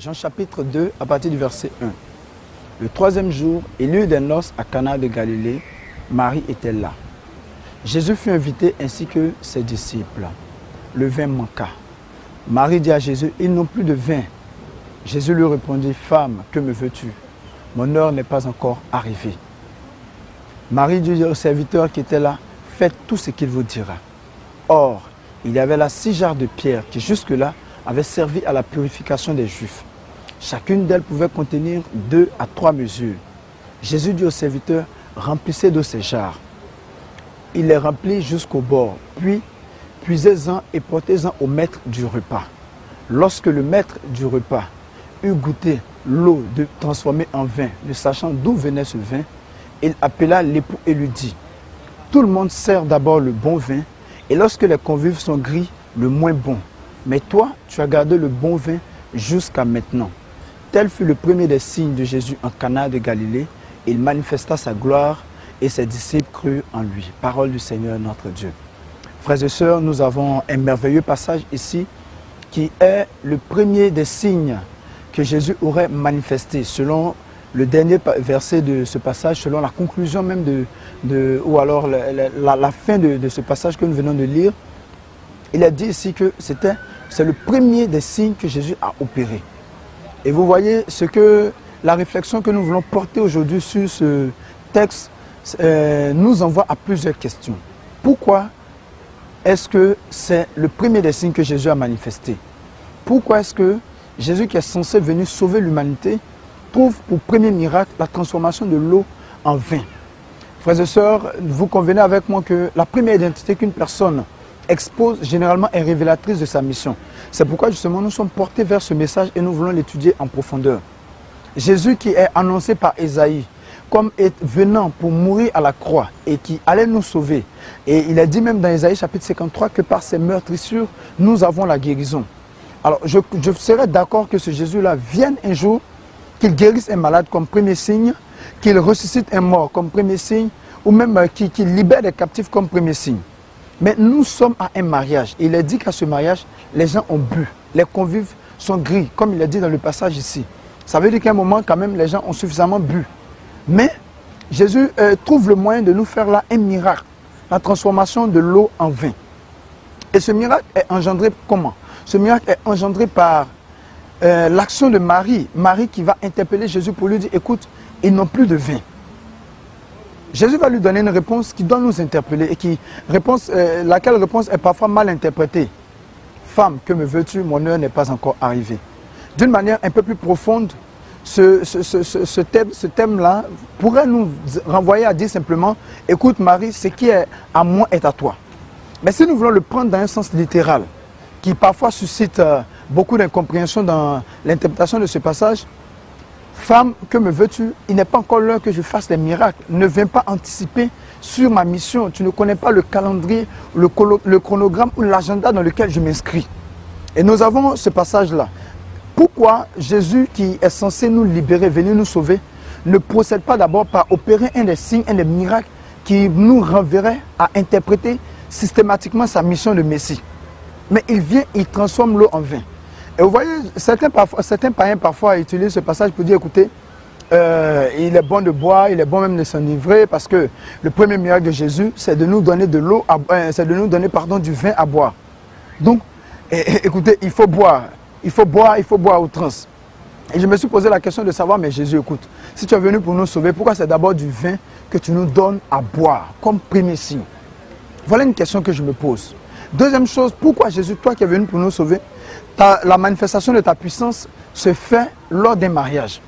Jean chapitre 2, à partir du verset 1. Le troisième jour, il y eut des noces à Cana de Galilée. Marie était là. Jésus fut invité ainsi que ses disciples. Le vin manqua. Marie dit à Jésus, ils n'ont plus de vin. Jésus lui répondit, femme, que me veux-tu? Mon heure n'est pas encore arrivée. Marie dit au serviteur qui était là, faites tout ce qu'il vous dira. Or, il y avait là 6 jarres de pierre qui jusque-là avaient servi à la purification des Juifs. Chacune d'elles pouvait contenir 2 à 3 mesures. Jésus dit au serviteur, remplissez d'eau ces jarres. Il les remplit jusqu'au bord, puis puisez-en et portez-en au maître du repas. Lorsque le maître du repas eut goûté l'eau transformée en vin, ne sachant d'où venait ce vin, il appela l'époux et lui dit, tout le monde sert d'abord le bon vin, et lorsque les convives sont gris, le moins bon. Mais toi, tu as gardé le bon vin jusqu'à maintenant. Tel fut le premier des signes de Jésus en Cana de Galilée. Il manifesta sa gloire et ses disciples crurent en lui. Parole du Seigneur notre Dieu. Frères et sœurs, nous avons un merveilleux passage ici qui est le premier des signes que Jésus aurait manifesté selon le dernier verset de ce passage, selon la conclusion même ou alors la fin de ce passage que nous venons de lire. Il a dit ici que c'est le premier des signes que Jésus a opéré. Et vous voyez la réflexion que nous voulons porter aujourd'hui sur ce texte nous envoie à plusieurs questions. Pourquoi est-ce que c'est le premier des signes que Jésus a manifesté? Pourquoi est-ce que Jésus qui est censé venir sauver l'humanité trouve pour premier miracle la transformation de l'eau en vin? Frères et sœurs, vous convenez avec moi que la première identité qu'une personne expose généralement est révélatrice de sa mission. C'est pourquoi justement nous sommes portés vers ce message et nous voulons l'étudier en profondeur. Jésus qui est annoncé par Ésaïe comme venant pour mourir à la croix et qui allait nous sauver. Et il a dit même dans Ésaïe chapitre 53 que par ses meurtrissures, nous avons la guérison. Alors je serais d'accord que ce Jésus-là vienne un jour, qu'il guérisse un malade comme premier signe, qu'il ressuscite un mort comme premier signe, ou même qu'il libère des captifs comme premier signe. Mais nous sommes à un mariage. Il est dit qu'à ce mariage, les gens ont bu. Les convives sont gris, comme il est dit dans le passage ici. Ça veut dire qu'à un moment, quand même, les gens ont suffisamment bu. Mais Jésus trouve le moyen de nous faire là un miracle. La transformation de l'eau en vin. Et ce miracle est engendré comment? Ce miracle est engendré par l'action de Marie. Marie qui va interpeller Jésus pour lui dire, écoute, ils n'ont plus de vin. Jésus va lui donner une réponse qui doit nous interpeller et laquelle réponse est parfois mal interprétée. Femme, que me veux-tu? Mon heure n'est pas encore arrivée. D'une manière un peu plus profonde, ce thème-là pourrait nous renvoyer à dire simplement, écoute Marie, ce qui est à moi est à toi. Mais si nous voulons le prendre dans un sens littéral, qui parfois suscite beaucoup d'incompréhension dans l'interprétation de ce passage, femme, que me veux-tu? Il n'est pas encore l'heure que je fasse les miracles. Ne viens pas anticiper sur ma mission. Tu ne connais pas le calendrier, le chronogramme ou l'agenda dans lequel je m'inscris. Et nous avons ce passage-là. Pourquoi Jésus, qui est censé nous libérer, venir nous sauver, ne procède pas d'abord par opérer un des signes, un des miracles qui nous renverrait à interpréter systématiquement sa mission de Messie? Mais il vient, il transforme l'eau en vin. Et vous voyez, certains païens parfois utilisent ce passage pour dire, écoutez, il est bon de boire, il est bon même de s'enivrer, parce que le premier miracle de Jésus, c'est de nous donner de l'eau, c'est de nous donner du vin à boire. Donc, écoutez, il faut boire à outrance. Et je me suis posé la question de savoir, mais Jésus, écoute, si tu es venu pour nous sauver, pourquoi c'est d'abord du vin que tu nous donnes à boire, comme premier signe? Voilà une question que je me pose. Deuxième chose, pourquoi Jésus, toi qui es venu pour nous sauver, la manifestation de ta puissance se fait lors d'un mariage?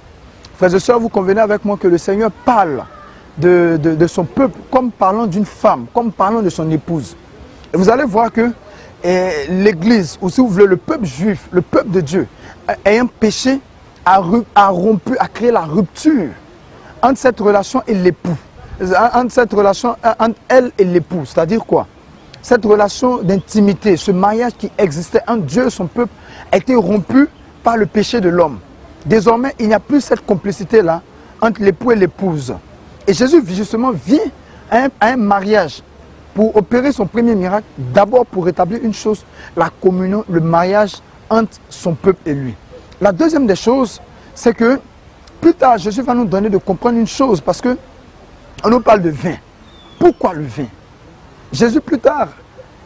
Frères et sœurs, vous convenez avec moi que le Seigneur parle de son peuple comme parlant d'une femme, comme parlant de son épouse. Et vous allez voir que l'Église, ou si vous voulez le peuple juif, le peuple de Dieu, ayant péché, a créé la rupture entre cette relation et l'époux. Entre elle et l'époux. C'est-à-dire quoi? Cette relation d'intimité, ce mariage qui existait entre Dieu et son peuple a été rompu par le péché de l'homme. Désormais, il n'y a plus cette complicité-là entre l'époux et l'épouse. Et Jésus, justement, vient à un mariage pour opérer son premier miracle, d'abord pour rétablir une chose, la communion, le mariage entre son peuple et lui. la deuxième des choses, c'est que plus tard, Jésus va nous donner de comprendre une chose, parce que on nous parle de vin. Pourquoi le vin? Jésus, plus tard,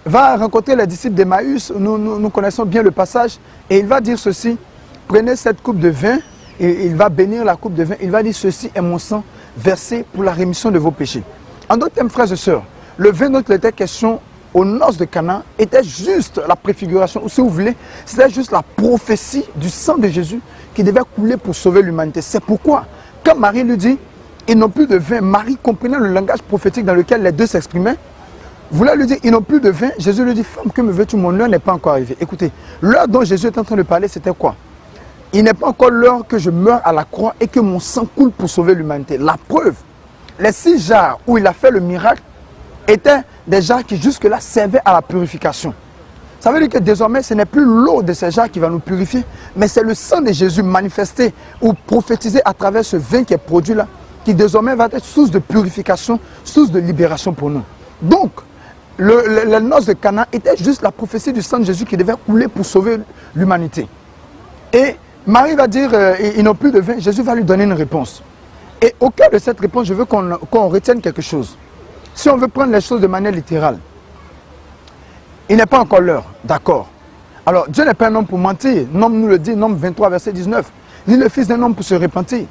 va rencontrer les disciples d'Emmaüs. Nous connaissons bien le passage. Et il va dire ceci: prenez cette coupe de vin. Et il va bénir la coupe de vin. Il va dire: ceci est mon sang versé pour la rémission de vos péchés. En d'autres termes, frères et sœurs, le vin dont il était question aux noces de Cana était juste la préfiguration, ou si vous voulez, c'était juste la prophétie du sang de Jésus qui devait couler pour sauver l'humanité. C'est pourquoi, quand Marie lui dit: ils n'ont plus de vin, Marie comprenait le langage prophétique dans lequel les deux s'exprimaient, voulait lui dire: ils n'ont plus de vin. Jésus lui dit: femme, que me veux-tu, mon heure n'est pas encore arrivée. Écoutez, l'heure dont Jésus est en train de parler, c'était quoi? Il n'est pas encore l'heure que je meure à la croix et que mon sang coule pour sauver l'humanité. La preuve, les 6 jarres où il a fait le miracle étaient des jarres qui jusque-là servaient à la purification. Ça veut dire que désormais, ce n'est plus l'eau de ces jarres qui va nous purifier, mais c'est le sang de Jésus manifesté ou prophétisé à travers ce vin qui est produit là, qui désormais va être source de purification, source de libération pour nous. Donc, les noces de Cana étaient juste la prophétie du sang de Jésus qui devait couler pour sauver l'humanité. Et Marie va dire: ils n'ont plus de vin. Jésus va lui donner une réponse. Et au cœur de cette réponse, je veux qu'on retienne quelque chose. Si on veut prendre les choses de manière littérale, il n'est pas encore l'heure, d'accord. Alors, Dieu n'est pas un homme pour mentir. Nombre nous le dit, Nombre 23, verset 19. Ni le fils d'un homme pour se repentir.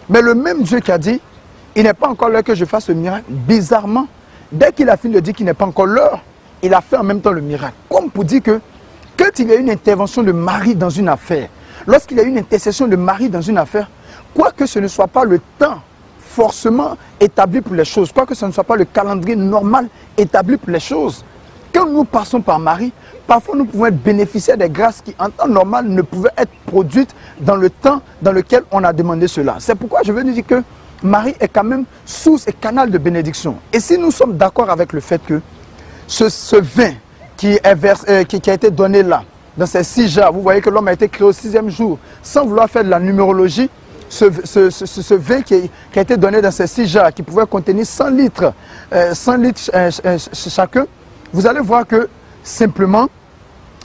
Mais le même Dieu qui a dit: il n'est pas encore l'heure que je fasse le miracle, bizarrement, dès qu'il a fini de dire qu'il n'est pas encore l'heure, il a fait en même temps le miracle. Comme pour dire que quand il y a une intervention de Marie dans une affaire, lorsqu'il y a une intercession de Marie dans une affaire, quoique ce ne soit pas le temps forcément établi pour les choses, quoique ce ne soit pas le calendrier normal établi pour les choses, quand nous passons par Marie, parfois nous pouvons être bénéficiaires des grâces qui en temps normal ne pouvaient être produites dans le temps dans lequel on a demandé cela. C'est pourquoi je veux dire que Marie est quand même source et canal de bénédiction. Et si nous sommes d'accord avec le fait que ce vin qui a été donné là, dans ces 6 jarres, vous voyez que l'homme a été créé au 6e jour, sans vouloir faire de la numérologie, ce vin qui a été donné dans ces 6 jarres, qui pouvait contenir 100 litres chacun, vous allez voir que simplement,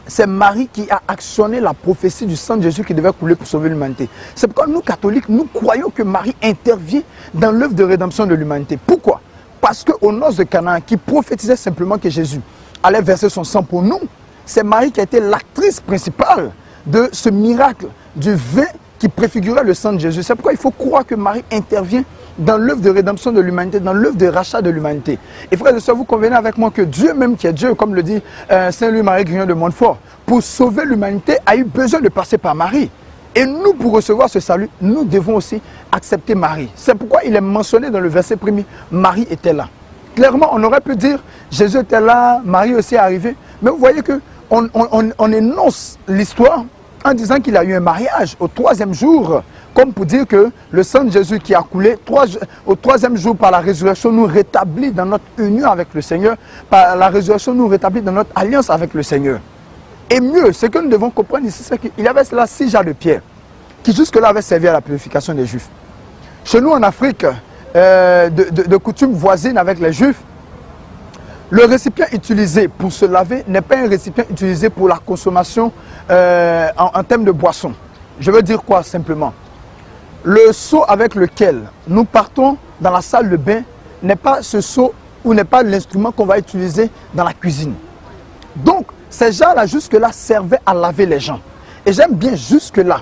c'est Marie qui a actionné la prophétie du sang de Jésus qui devait couler pour sauver l'humanité. C'est pourquoi nous, catholiques, nous croyons que Marie intervient dans l'œuvre de rédemption de l'humanité. Pourquoi? Parce qu'aux noces de Cana, qui prophétisait simplement que Jésus allait verser son sang pour nous, c'est Marie qui a été l'actrice principale de ce miracle du vin qui préfigurait le sang de Jésus. C'est pourquoi il faut croire que Marie intervient dans l'œuvre de rédemption de l'humanité, dans l'œuvre de rachat de l'humanité. Et frères et sœurs, vous convenez avec moi que Dieu même qui est Dieu, comme le dit Saint Louis-Marie Grignon de Montfort, pour sauver l'humanité, a eu besoin de passer par Marie. Et nous, pour recevoir ce salut, nous devons aussi accepter Marie. C'est pourquoi il est mentionné dans le verset premier, Marie était là. Clairement, on aurait pu dire, Jésus était là, Marie aussi est arrivée. Mais vous voyez qu'on énonce l'histoire en disant qu'il a eu un mariage au 3e jour, comme pour dire que le sang de Jésus qui a coulé au 3e jour par la résurrection nous rétablit dans notre union avec le Seigneur, par la résurrection nous rétablit dans notre alliance avec le Seigneur. Et mieux, ce que nous devons comprendre ici, c'est qu'il y avait là 6 jarres de pierre qui jusque-là avaient servi à la purification des Juifs. Chez nous en Afrique, de coutumes voisines avec les Juifs, le récipient utilisé pour se laver n'est pas un récipient utilisé pour la consommation en termes de boisson. Je veux dire quoi simplement? Le seau avec lequel nous partons dans la salle de bain n'est pas ce seau ou n'est pas l'instrument qu'on va utiliser dans la cuisine. Donc, ces jarres-là, jusque-là, servaient à laver les gens. Et j'aime bien jusque-là.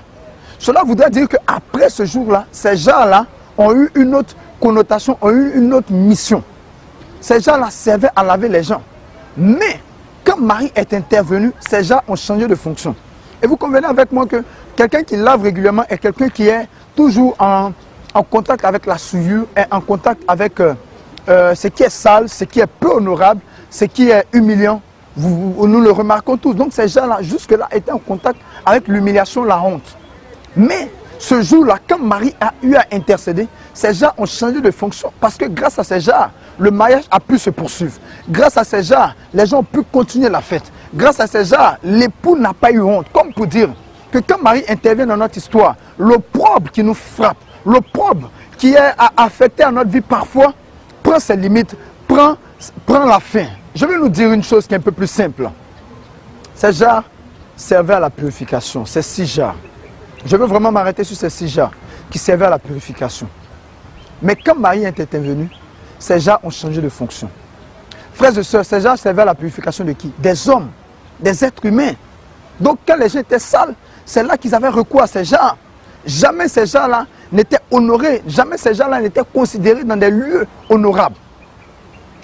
Cela voudrait dire qu'après ce jour-là, ces jarres-là ont eu une autre connotation, ont eu une autre mission. Ces jarres-là servaient à laver les gens. Mais, quand Marie est intervenue, ces jarres ont changé de fonction. Et vous convenez avec moi que quelqu'un qui lave régulièrement est quelqu'un qui est toujours en contact avec la souillure, est en contact avec ce qui est sale, ce qui est peu honorable, ce qui est humiliant. Nous le remarquons tous. Donc ces gens-là, jusque-là, étaient en contact avec l'humiliation, la honte. Mais ce jour-là, quand Marie a eu à intercéder, ces gens ont changé de fonction. Parce que grâce à ces gens, le mariage a pu se poursuivre. Grâce à ces gens, les gens ont pu continuer la fête. Grâce à ces gens, l'époux n'a pas eu honte. Comme pour dire que quand Marie intervient dans notre histoire, l'opprobre qui nous frappe, l'opprobre qui est affecté à notre vie parfois, prend ses limites, prend la fin. Je vais nous dire une chose qui est un peu plus simple. Ces jarres servaient à la purification, ces 6 jarres. Je veux vraiment m'arrêter sur ces 6 jarres qui servaient à la purification. Mais quand Marie est intervenue, ces jarres ont changé de fonction. Frères et sœurs, ces jarres servaient à la purification de qui? Des hommes, des êtres humains. Donc quand les gens étaient sales, c'est là qu'ils avaient recours à ces jarres. Jamais ces jarres-là n'étaient honorés, jamais ces jarres-là n'étaient considérés dans des lieux honorables.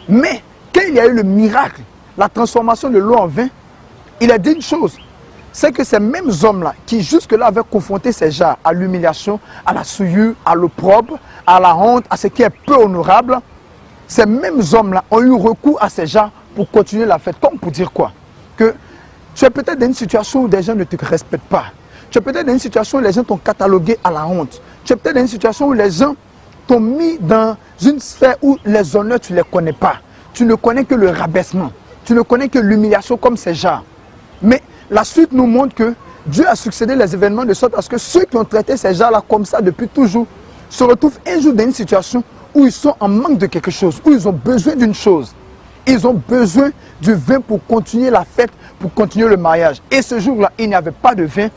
Mais quand il y a eu le miracle, la transformation de l'eau en vin, il a dit une chose, c'est que ces mêmes hommes-là qui jusque-là avaient confronté ces jarres à l'humiliation, à la souillure, à l'opprobre, à la honte, à ce qui est peu honorable, ces mêmes hommes-là ont eu recours à ces jarres pour continuer la fête. Comme pour dire quoi? Que tu es peut-être dans une situation où des gens ne te respectent pas. Tu es peut-être dans une situation où les gens t'ont catalogué à la honte. Tu es peut-être dans une situation où les gens t'ont mis dans une sphère où les honneurs, tu ne les connais pas. Tu ne connais que le rabaissement. Tu ne connais que l'humiliation comme ces jarres. Mais la suite nous montre que Dieu a succédé les événements de sorte à ce que ceux qui ont traité ces jarres-là comme ça depuis toujours se retrouvent un jour dans une situation où ils sont en manque de quelque chose, où ils ont besoin d'une chose. Ils ont besoin du vin pour continuer la fête, pour continuer le mariage. Et ce jour-là, il n'y avait pas de vin.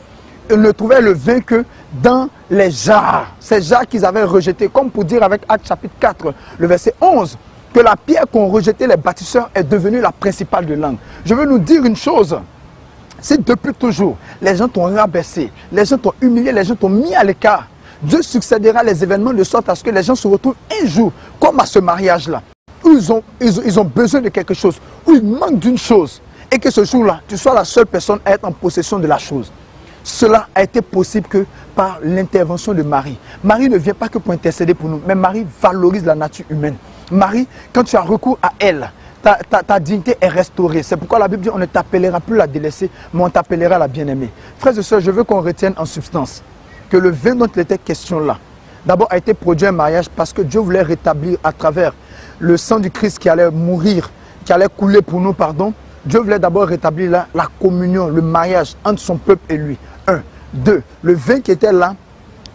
Ils ne trouvaient le vin que dans les jarres. Ces jarres qu'ils avaient rejetées, comme pour dire avec Actes chapitre 4, le verset 11, que la pierre qu'ont rejetée les bâtisseurs est devenue la principale de langue. Je veux nous dire une chose. Si depuis toujours, les gens t'ont rabaissé, les gens t'ont humilié, les gens t'ont mis à l'écart, Dieu succédera les événements de sorte à ce que les gens se retrouvent un jour, comme à ce mariage-là, où ils ont besoin de quelque chose, où ils manquent d'une chose, et que ce jour-là, tu sois la seule personne à être en possession de la chose. Cela a été possible que par l'intervention de Marie. Marie ne vient pas que pour intercéder pour nous, mais Marie valorise la nature humaine. Marie, quand tu as recours à elle, ta dignité est restaurée. C'est pourquoi la Bible dit on ne t'appellera plus la délaissée, mais on t'appellera la bien-aimée. Frères et sœurs, je veux qu'on retienne en substance que le vin dont il était question là, d'abord a été produit un mariage parce que Dieu voulait rétablir à travers le sang du Christ qui allait mourir, qui allait couler pour nous, pardon. Dieu voulait d'abord rétablir là, la communion, le mariage entre son peuple et lui. 1. 2. Le vin qui était là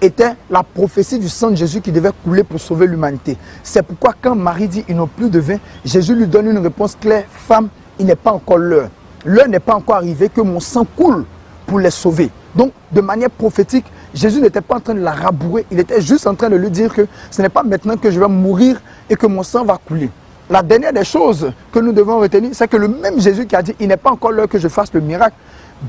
était la prophétie du sang de Jésus qui devait couler pour sauver l'humanité. C'est pourquoi quand Marie dit ils n'ont plus de vin, Jésus lui donne une réponse claire. Femme, il n'est pas encore l'heure. L'heure n'est pas encore arrivée que mon sang coule pour les sauver. Donc, de manière prophétique, Jésus n'était pas en train de la rabourer. Il était juste en train de lui dire que ce n'est pas maintenant que je vais mourir et que mon sang va couler. La dernière des choses que nous devons retenir, c'est que le même Jésus qui a dit il n'est pas encore l'heure que je fasse le miracle,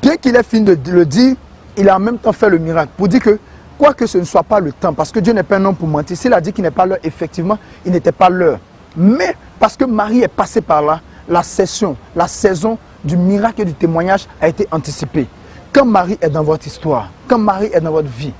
bien qu'il ait fini de le dire, il a en même temps fait le miracle pour dire que quoi que ce ne soit pas le temps, parce que Dieu n'est pas un homme pour mentir. S'il a dit qu'il n'est pas l'heure, effectivement, il n'était pas l'heure. Mais parce que Marie est passée par là, la saison du miracle et du témoignage a été anticipée. Quand Marie est dans votre histoire, quand Marie est dans votre vie,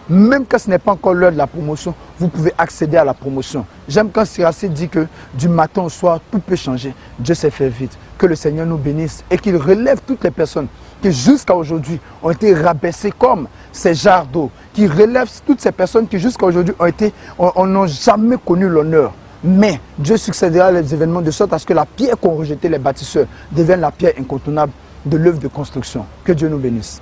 même quand ce n'est pas encore l'heure de la promotion, vous pouvez accéder à la promotion. J'aime quand Siracide dit que du matin au soir, tout peut changer. Dieu s'est fait vite. Que le Seigneur nous bénisse et qu'il relève toutes les personnes qui jusqu'à aujourd'hui ont été rabaissées comme ces jarres d'eau, qui relève toutes ces personnes qui jusqu'à aujourd'hui n'ont jamais connu l'honneur. Mais Dieu succédera les événements de sorte à ce que la pierre qu'ont rejetée les bâtisseurs devienne la pierre incontournable de l'œuvre de construction. Que Dieu nous bénisse.